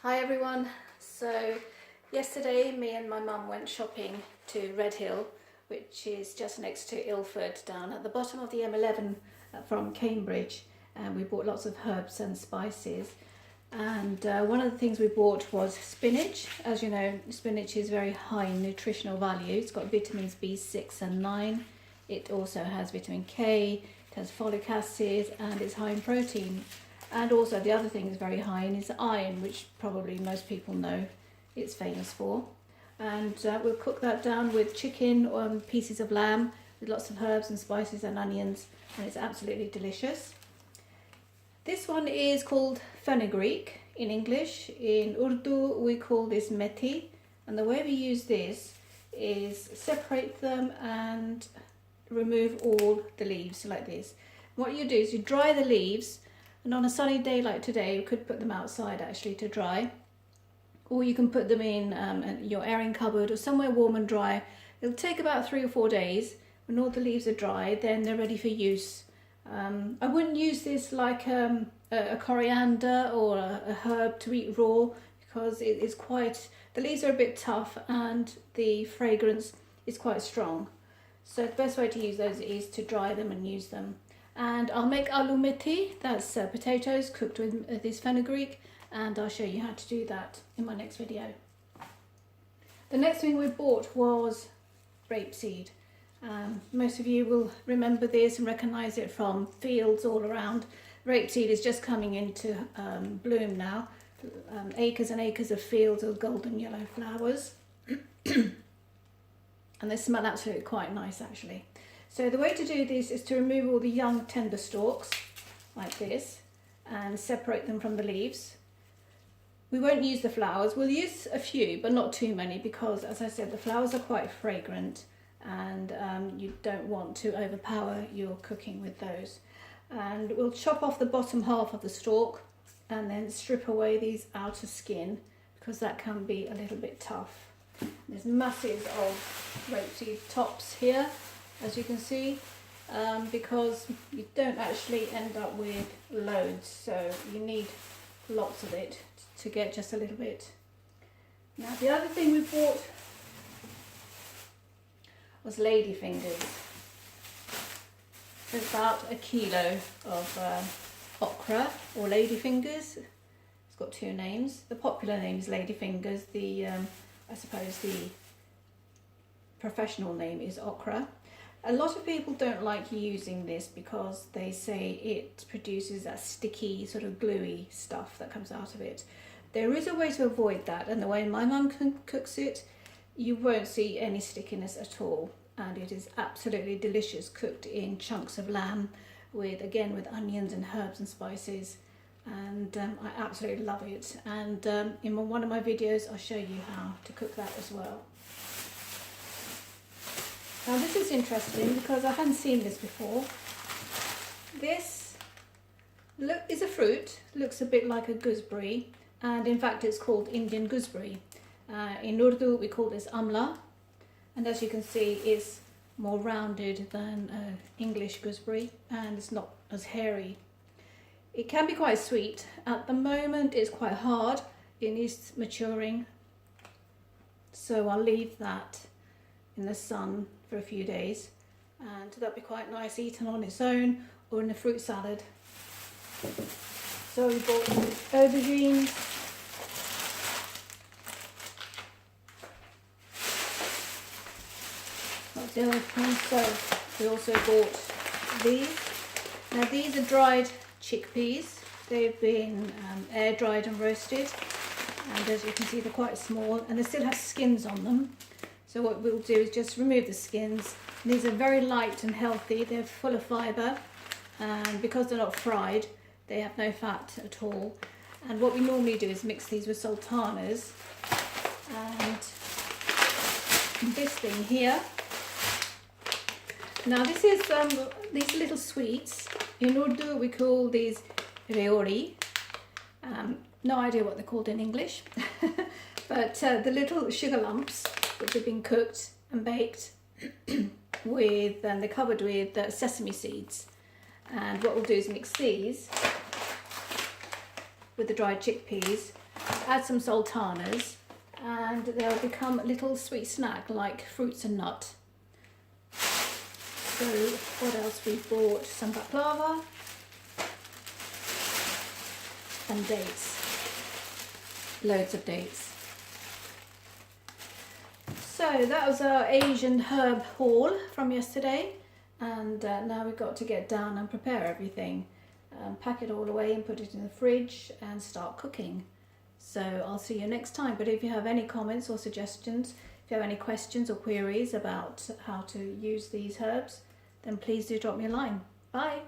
Hi everyone. So yesterday me and my mum went shopping to Redhill, which is just next to Ilford, down at the bottom of the M11 from Cambridge, and we bought lots of herbs and spices. And one of the things we bought was spinach. As you know, spinach is very high in nutritional value. It's got vitamins B6 and 9. It also has vitamin K, it has folic acid, and it's high in protein. And also the other thing is very high in is iron, which probably most people know it's famous for. And we'll cook that down with chicken or pieces of lamb with lots of herbs and spices and onions, and it's absolutely delicious. This one is called fenugreek in English. In Urdu we call this methi, and the way we use this is separate them and remove all the leaves like this. What you do is you dry the leaves, and on a sunny day like today you could put them outside actually to dry, or you can put them in your airing cupboard or somewhere warm and dry. It'll take about 3 or 4 days. When all the leaves are dry, then they're ready for use. I wouldn't use this like a coriander or a herb to eat raw, because it is quite, the leaves are a bit tough and the fragrance is quite strong. So the best way to use those is to dry them and use them. And I'll make aloo methi, that's potatoes cooked with this fenugreek, and I'll show you how to do that in my next video. The next thing we bought was rapeseed. Most of you will remember this and recognise it from fields all around. Rapeseed is just coming into bloom now. Acres and acres of fields of golden yellow flowers. And they smell absolutely quite nice actually. So the way to do this is to remove all the young tender stalks like this and separate them from the leaves. We won't use the flowers. We'll use a few but not too many, because as I said, the flowers are quite fragrant and you don't want to overpower your cooking with those. And we'll chop off the bottom half of the stalk and then strip away these outer skin, because that can be a little bit tough. There's masses of rapeseed tops here, as you can see, because you don't actually end up with loads, so you need lots of it to get just a little bit. Now the other thing we bought was ladyfingers. There's about a kilo of okra or ladyfingers. It's got 2 names. The popular name is ladyfingers. The I suppose the professional name is okra. A lot of people don't like using this because they say it produces that sticky, sort of gluey stuff that comes out of it. There is a way to avoid that, and the way my mum cooks it, you won't see any stickiness at all, and it is absolutely delicious cooked in chunks of lamb with onions and herbs and spices, and I absolutely love it. And in one of my videos I'll show you how to cook that as well. Now this is interesting because I hadn't seen this before. This is a fruit, looks a bit like a gooseberry, and in fact it's called Indian gooseberry. In Urdu we call this Amla, and as you can see it's more rounded than English gooseberry, and it's not as hairy. It can be quite sweet. At the moment it's quite hard, it needs maturing, so I'll leave that in the sun for a few days, and that'd be quite nice eaten on its own or in a fruit salad. So we bought aubergines, that's the other thing. So we also bought these. Now these are dried chickpeas. They've been air dried and roasted, and as you can see they're quite small and they still have skins on them. So what we'll do is just remove the skins. These are very light and healthy. They're full of fibre, and because they're not fried, they have no fat at all. And what we normally do is mix these with sultanas. And this thing here. Now this is these little sweets. In Urdu we call these reori. No idea what they're called in English. But the little sugar lumps which have been cooked and baked with, and they're covered with sesame seeds. And what we'll do is mix these with the dried chickpeas add some sultanas and they'll become a little sweet snack like fruits and nut. So what else we bought? Some baklava and dates. Loads of dates. So that was our Asian herb haul from yesterday, and now we've got to get down and prepare everything, pack it all away and put it in the fridge and start cooking. So I'll see you next time, but if you have any comments or suggestions, if you have any questions or queries about how to use these herbs, then please do drop me a line. Bye!